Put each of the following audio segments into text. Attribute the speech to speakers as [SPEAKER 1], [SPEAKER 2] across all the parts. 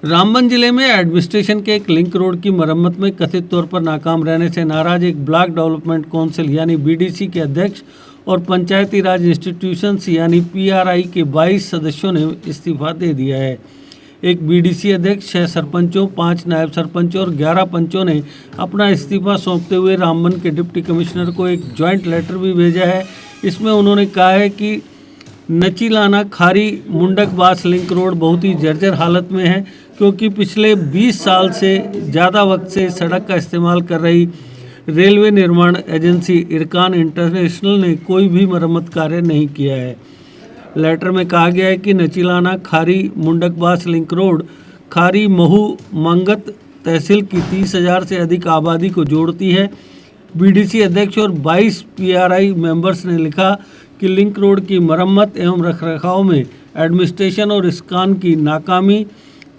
[SPEAKER 1] रामबन जिले में एडमिनिस्ट्रेशन के एक लिंक रोड की मरम्मत में कथित तौर पर नाकाम रहने से नाराज एक ब्लॉक डेवलपमेंट काउंसिल यानी बीडीसी के अध्यक्ष और पंचायती राज इंस्टीट्यूशंस यानी पीआरआई के 22 सदस्यों ने इस्तीफा दे दिया है। एक बीडीसी अध्यक्ष, 6 सरपंचों, 5 नायब सरपंचों और 11 पंचों ने अपना इस्तीफा सौंपते हुए रामबन के डिप्टी कमिश्नर को एक जॉइंट लेटर भी भेजा है। इसमें उन्होंने कहा है कि नचीलाना खारी मुंडक बास लिंक रोड बहुत ही जर्जर हालत में है, क्योंकि पिछले 20 साल से ज़्यादा वक्त से सड़क का इस्तेमाल कर रही रेलवे निर्माण एजेंसी इरकान इंटरनेशनल ने कोई भी मरम्मत कार्य नहीं किया है। लेटर में कहा गया है कि नचीलाना खारी मुंडक बास लिंक रोड खारी महू मंगत तहसील की 30,000 से अधिक आबादी को जोड़ती है। बीडीसी अध्यक्ष और 22 पीआरआई मेंबर्स ने लिखा कि लिंक रोड की मरम्मत एवं रखरखाव में एडमिनिस्ट्रेशन और इस्कान की नाकामी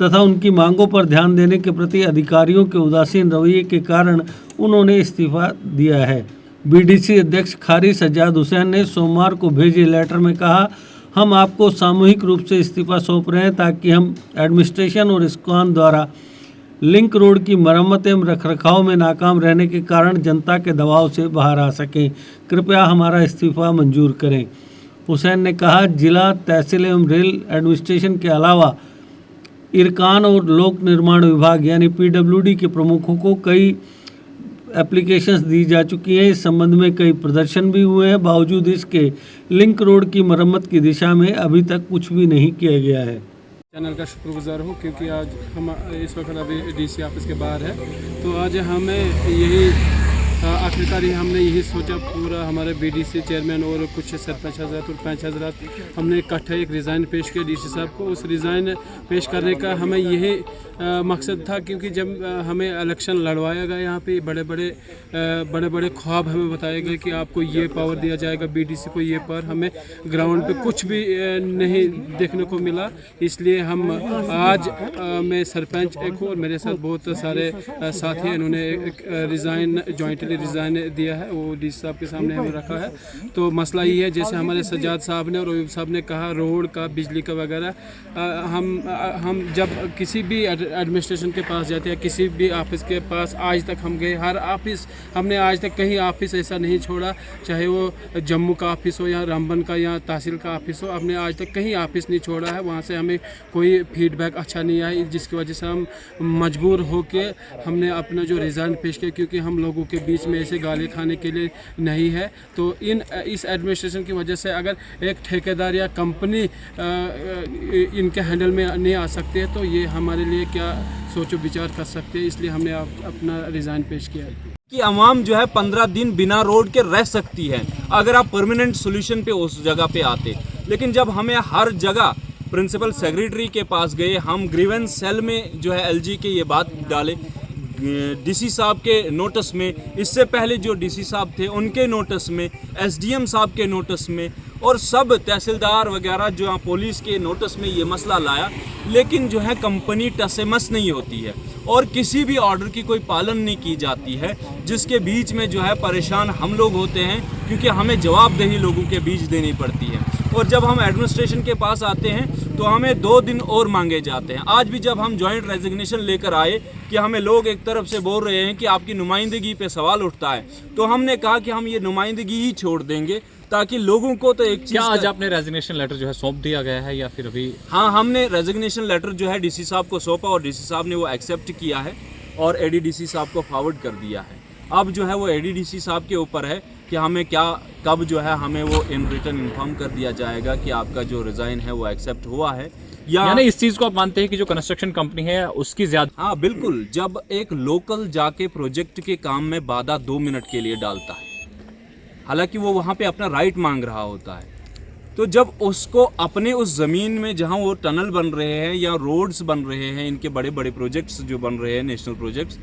[SPEAKER 1] तथा उनकी मांगों पर ध्यान देने के प्रति अधिकारियों के उदासीन रवैये के कारण उन्होंने इस्तीफा दिया है। बीडीसी अध्यक्ष खारी सज्जाद हुसैन ने सोमवार को भेजे लेटर में कहा, हम आपको सामूहिक रूप से इस्तीफा सौंप रहे हैं ताकि हम एडमिनिस्ट्रेशन और इस्कान द्वारा लिंक रोड की मरम्मत एवं रखरखाव में नाकाम रहने के कारण जनता के दबाव से बाहर आ सकें। कृपया हमारा इस्तीफा मंजूर करें। हुसैन ने कहा, जिला तहसील एवं रेल एडमिनिस्ट्रेशन के अलावा इरकान और लोक निर्माण विभाग यानी पीडब्ल्यूडी के प्रमुखों को कई एप्लीकेशंस दी जा चुकी हैं। इस संबंध में कई प्रदर्शन भी हुए हैं। बावजूद इसके लिंक रोड की मरम्मत की दिशा में अभी तक कुछ भी नहीं किया गया है।
[SPEAKER 2] चैनल का शुक्रगुजार हूँ क्योंकि आज हम इस वक्त अभी डीसी ऑफिस के बाहर है, तो आज हमें यही आखिरकार हमने यही सोचा, पूरा हमारे बीडीसी चेयरमैन और कुछ सरपंच हजरात और पंच हजरात हमने इकट्ठा एक रिज़ाइन पेश किया डीसी साहब को। उस रिज़ाइन पेश करने का हमें यही मकसद था, क्योंकि जब हमें इलेक्शन लड़वाया गया यहाँ पे बड़े बड़े ख्वाब हमें बताए गए कि आपको ये पावर दिया जाएगा, बीडीसी को ये पावर, हमें ग्राउंड पे कुछ भी नहीं देखने को मिला। इसलिए हम आज मैं सरपंच एक हूँ और मेरे साथ बहुत सारे साथी हैं, इन्होंने एक रिज़ाइन जॉइंटली रिज़ाइन दिया है, वो डीसी साहब के सामने हमें रखा है। तो मसला ये है, जैसे हमारे सज्जाद साहब ने और अयूब साहब ने कहा, रोड का, बिजली का वगैरह, हम जब किसी भी एडमिनिस्ट्रेशन के पास जाते हैं, किसी भी ऑफिस के पास आज तक हम गए, हर ऑफिस हमने आज तक कहीं ऑफिस ऐसा नहीं छोड़ा, चाहे वो जम्मू का ऑफिस हो या रामबन का या तहसील का ऑफिस हो, हमने आज तक कहीं ऑफिस नहीं छोड़ा है। वहाँ से हमें कोई फीडबैक अच्छा नहीं आया, जिसकी वजह से हम मजबूर होके हमने अपना जो रिज़ाइन पेश किया, क्योंकि हम लोगों के बीच में ऐसे गाली खाने के लिए नहीं है। तो इस एडमिनिस्ट्रेशन की वजह से अगर एक ठेकेदार या कंपनी इनके हैंडल में नहीं आ सकती है, तो ये हमारे लिए क्या सोचो विचार कर सकते हैं। इसलिए हमने अपना रिज़ाइन पेश किया है
[SPEAKER 3] कि अवाम जो है 15 दिन बिना रोड के रह सकती है अगर आप परमानेंट सोल्यूशन पे उस जगह पे आते। लेकिन जब हमें हर जगह प्रिंसिपल सेक्रेटरी के पास गए, हम ग्रीवेंस सेल में जो है एलजी के ये बात डाले, डीसी साहब के नोटिस में, इससे पहले जो डीसी साहब थे उनके नोटिस में, एसडीएम साहब के नोटिस में और सब तहसीलदार वगैरह जो पुलिस के नोटिस में ये मसला लाया, लेकिन जो है कंपनी टसेमस नहीं होती है और किसी भी ऑर्डर की कोई पालन नहीं की जाती है, जिसके बीच में जो है परेशान हम लोग होते हैं, क्योंकि हमें जवाबदेही लोगों के बीच देनी पड़ती है। और जब हम एडमिनिस्ट्रेशन के पास आते हैं तो हमें 2 दिन और मांगे जाते हैं। आज भी जब हम जॉइंट रेजिग्नेशन लेकर आए कि हमें लोग एक तरफ से बोल रहे हैं कि आपकी नुमाइंदगी पे सवाल उठता है, तो हमने कहा कि हम ये नुमाइंदगी ही छोड़ देंगे ताकि लोगों को तो एक चीज़।
[SPEAKER 4] क्या आज आपने रेजिग्नेशन लेटर जो है सौंप दिया गया है या फिर अभी?
[SPEAKER 3] हाँ, हमने रेजिग्नेशन लेटर जो है डीसी साहब को सौंपा और डीसी साहब ने वो एक्सेप्ट किया है और एडीडीसी साहब को फॉरवर्ड कर दिया है। अब जो है वो एडीडीसी साहब के ऊपर है कि हमें कब जो है हमें वो इन रिटर्न इन्फॉर्म कर दिया जाएगा कि आपका जो रिज़ाइन है वो एक्सेप्ट हुआ है या
[SPEAKER 4] यानी इस चीज़ को आप मानते हैं कि जो कंस्ट्रक्शन कंपनी है उसकी ज़्यादा।
[SPEAKER 3] हाँ बिल्कुल, जब एक लोकल जाके प्रोजेक्ट के काम में बाधा 2 मिनट के लिए डालता है, हालांकि वो वहाँ पे अपना राइट मांग रहा होता है, तो जब उसको अपने उस ज़मीन में जहाँ वो टनल बन रहे हैं या रोड्स बन रहे हैं, इनके बड़े बड़े प्रोजेक्ट्स जो बन रहे हैं नेशनल प्रोजेक्ट्स,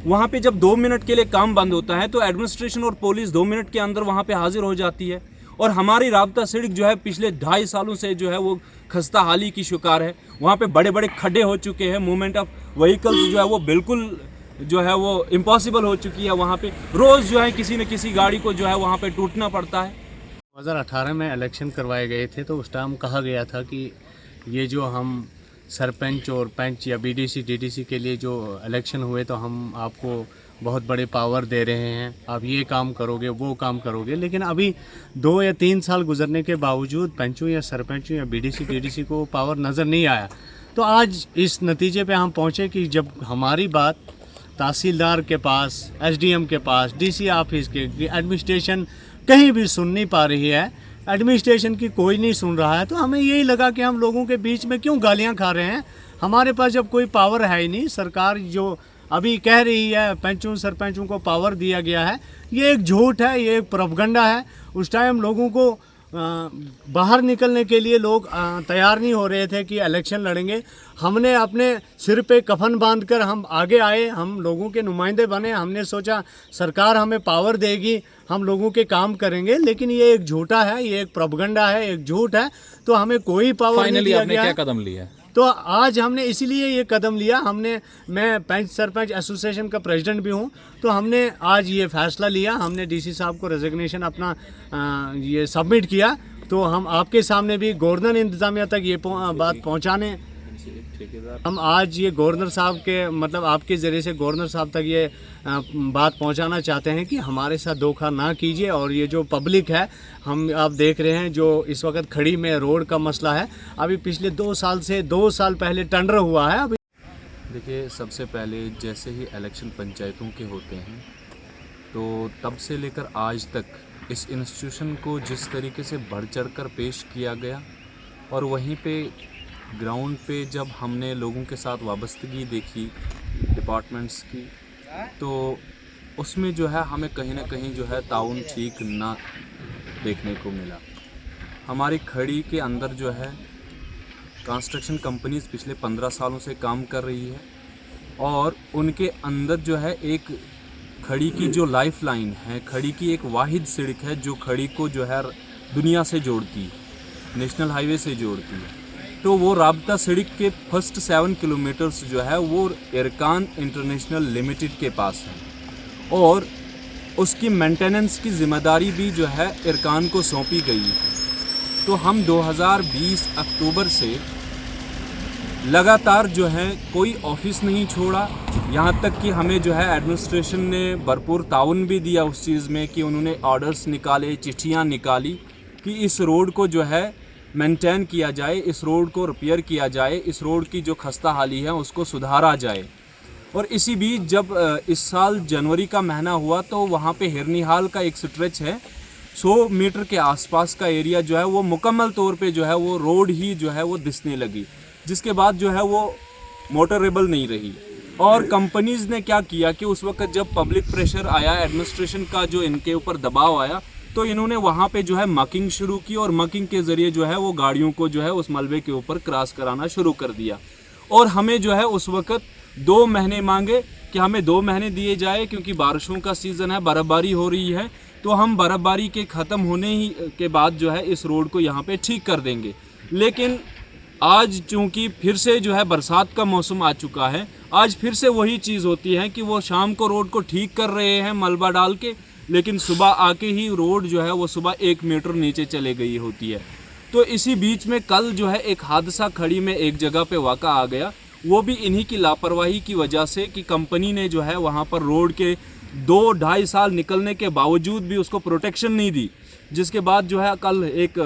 [SPEAKER 3] वहाँ पे जब 2 मिनट के लिए काम बंद होता है तो एडमिनिस्ट्रेशन और पुलिस 2 मिनट के अंदर वहाँ पे हाजिर हो जाती है। और हमारी राब्ता सड़क जो है पिछले 2.5 सालों से जो है वो खस्ता हाली की शिकार है। वहाँ पे बड़े बड़े खड्डे हो चुके हैं, मूवमेंट ऑफ व्हीकल्स जो है वो बिल्कुल जो है वो इम्पॉसिबल हो चुकी है। वहाँ पे रोज़ जो है किसी न किसी गाड़ी को जो है वहाँ पे टूटना पड़ता है।
[SPEAKER 5] 2018 में इलेक्शन करवाए गए थे तो उस टाइम कहा गया था कि ये जो हम सरपंच और पंच या बीडीसी डीडीसी के लिए जो इलेक्शन हुए तो हम आपको बहुत बड़े पावर दे रहे हैं, आप ये काम करोगे वो काम करोगे, लेकिन अभी 2 या 3 साल गुजरने के बावजूद पंचों या सरपंचों या बीडीसी डीडीसी को पावर नज़र नहीं आया। तो आज इस नतीजे पे हम पहुँचे कि जब हमारी बात तहसीलदार के पास, एसडीएम के पास, डीसी ऑफिस के, एडमिनिस्ट्रेशन कहीं भी सुन नहीं पा रही है, एडमिनिस्ट्रेशन की कोई नहीं सुन रहा है, तो हमें यही लगा कि हम लोगों के बीच में क्यों गालियां खा रहे हैं। हमारे पास जब कोई पावर है ही नहीं, सरकार जो अभी कह रही है पंचों सरपंचों को पावर दिया गया है, ये एक झूठ है, ये एक प्रोपगंडा है। उस टाइम लोगों को बाहर निकलने के लिए लोग तैयार नहीं हो रहे थे कि इलेक्शन लड़ेंगे। हमने अपने सिर पे कफन बांधकर हम आगे आए, हम लोगों के नुमाइंदे बने। हमने सोचा सरकार हमें पावर देगी, हम लोगों के काम करेंगे, लेकिन ये एक झूठा है, ये एक प्रोपगंडा है, एक झूठ है। तो हमें कोई पावर नहीं दिया गया।
[SPEAKER 4] क्या कदम लिया?
[SPEAKER 5] तो आज हमने इसीलिए ये कदम लिया। मैं पंच सरपंच एसोसिएशन का प्रेसिडेंट भी हूँ, तो हमने आज ये फैसला लिया। हमने डीसी साहब को रेजिग्नेशन अपना ये सबमिट किया। तो हम आपके सामने भी गवर्नर इंतजामिया तक ये बात पहुँचाने, हम आज ये गवर्नर साहब के मतलब आपके ज़रिए से गवर्नर साहब तक ये बात पहुंचाना चाहते हैं कि हमारे साथ धोखा ना कीजिए। और ये जो पब्लिक है, हम आप देख रहे हैं जो इस वक्त खड़ी में रोड का मसला है, अभी पिछले 2 साल से 2 साल पहले टेंडर हुआ है। अभी
[SPEAKER 3] देखिए, सबसे पहले जैसे ही इलेक्शन पंचायतों के होते हैं तो तब से लेकर आज तक इस इंस्टीट्यूशन को जिस तरीके से बढ़ चढ़ कर पेश किया गया, और वहीं पे ग्राउंड पे जब हमने लोगों के साथ वाबस्तगी देखी डिपार्टमेंट्स की, तो उसमें जो है हमें कहीं ना कहीं जो है ताउन ठीक ना देखने को मिला। हमारी खड़ी के अंदर जो है कंस्ट्रक्शन कंपनीज पिछले 15 सालों से काम कर रही है, और उनके अंदर जो है एक खड़ी की जो लाइफ लाइन है, खड़ी की एक वाहिद सड़क है जो खड़ी को जो है दुनिया से जोड़ती है, नेशनल हाईवे से जोड़ती है। तो वो राब्ता सड़क के फर्स्ट 7 किलोमीटर्स जो है वो इरकान इंटरनेशनल लिमिटेड के पास है, और उसकी मेंटेनेंस की ज़िम्मेदारी भी जो है इरकान को सौंपी गई है। तो हम 2020 अक्टूबर से लगातार जो है कोई ऑफिस नहीं छोड़ा, यहाँ तक कि हमें जो है एडमिनिस्ट्रेशन ने भरपूर ताउन भी दिया उस चीज़ में कि उन्होंने ऑर्डर्स निकाले, चिट्ठियाँ निकाली कि इस रोड को जो है मेंटेन किया जाए, इस रोड को रिपेयर किया जाए, इस रोड की जो खस्ता हाली है उसको सुधारा जाए। और इसी बीच जब इस साल जनवरी का महीना हुआ तो वहाँ पे हिरनीहाल का एक स्ट्रेच है, 100 मीटर के आसपास का एरिया जो है वो मुकम्मल तौर पे जो है वो रोड ही जो है वो दिसने लगी, जिसके बाद जो है वो मोटरेबल नहीं रही। और कंपनीज़ ने क्या किया कि उस वक्त जब पब्लिक प्रेशर आया, एडमिनिस्ट्रेशन का जो इनके ऊपर दबाव आया, तो इन्होंने वहाँ पे जो है मकिंग शुरू की, और मकिंग के ज़रिए जो है वो गाड़ियों को जो है उस मलबे के ऊपर क्रॉस कराना शुरू कर दिया। और हमें जो है उस वक्त 2 महीने मांगे कि हमें 2 महीने दिए जाए, क्योंकि बारिशों का सीज़न है, बर्फ़बारी हो रही है, तो हम बर्फ़बारी के ख़त्म होने ही के बाद जो है इस रोड को यहाँ पे ठीक कर देंगे। लेकिन आज चूँकि फिर से जो है बरसात का मौसम आ चुका है, आज फिर से वही चीज़ होती है कि वो शाम को रोड को ठीक कर रहे हैं मलबा डाल के, लेकिन सुबह आके ही रोड जो है वो सुबह 1 मीटर नीचे चले गई होती है। तो इसी बीच में कल जो है एक हादसा खड़ी में एक जगह पे वाक़ा आ गया, वो भी इन्हीं की लापरवाही की वजह से कि कंपनी ने जो है वहाँ पर रोड के 2-2.5 साल निकलने के बावजूद भी उसको प्रोटेक्शन नहीं दी, जिसके बाद जो है कल एक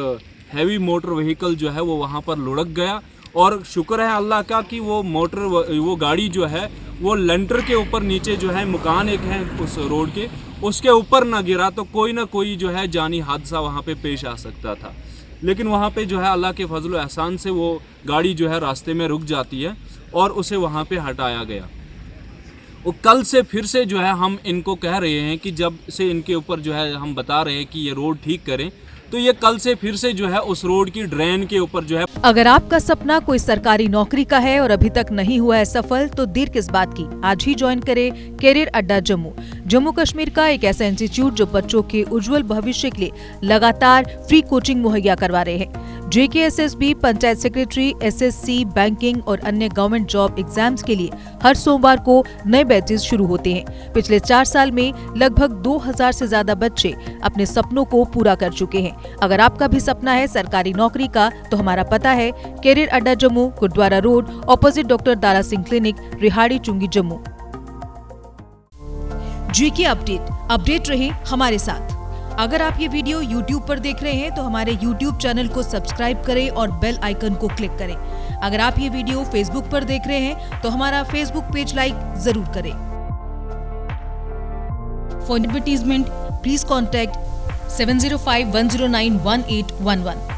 [SPEAKER 3] हैवी मोटर व्हीकल जो है वो वहाँ पर लुढ़क गया। और शुक्र है अल्लाह का कि वो गाड़ी जो है वो लेंटर के ऊपर नीचे जो है मकान एक है उस रोड के, उसके ऊपर ना गिरा, तो कोई ना कोई जो है जानी हादसा वहाँ पे पेश आ सकता था। लेकिन वहाँ पे जो है अल्लाह के फजल एहसान से वो गाड़ी जो है रास्ते में रुक जाती है और उसे वहाँ पे हटाया गया। और कल से फिर से जो है हम इनको कह रहे हैं कि जब से इनके ऊपर जो है हम बता रहे हैं कि ये रोड ठीक करें, तो ये कल से फिर से जो है उस रोड की ड्रेन के ऊपर जो है।
[SPEAKER 6] अगर आपका सपना कोई सरकारी नौकरी का है और अभी तक नहीं हुआ है सफल, तो देर किस बात की, आज ही ज्वाइन करें कैरियर अड्डा जम्मू कश्मीर का एक ऐसा इंस्टीट्यूट जो बच्चों के उज्जवल भविष्य के लिए लगातार फ्री कोचिंग मुहैया करवा रहे हैं। JKSSB panchayat secretary, SSC, banking और अन्य गवर्नमेंट जॉब एग्जाम्स के लिए हर सोमवार को नए बैचेस शुरू होते हैं। पिछले 4 साल में लगभग 2000 से ज्यादा बच्चे अपने सपनों को पूरा कर चुके हैं। अगर आपका भी सपना है सरकारी नौकरी का तो हमारा पता है career Adda Jammu, Gurudwara road, opposite doctor Dara Singh clinic, Rehari Chungi, Jammu. GK update रहे हमारे साथ। अगर आप ये वीडियो YouTube पर देख रहे हैं तो हमारे YouTube चैनल को सब्सक्राइब करें और बेल आइकन को क्लिक करें। अगर आप ये वीडियो Facebook पर देख रहे हैं तो हमारा Facebook पेज लाइक जरूर करें। For advertisement please contact 7051091811।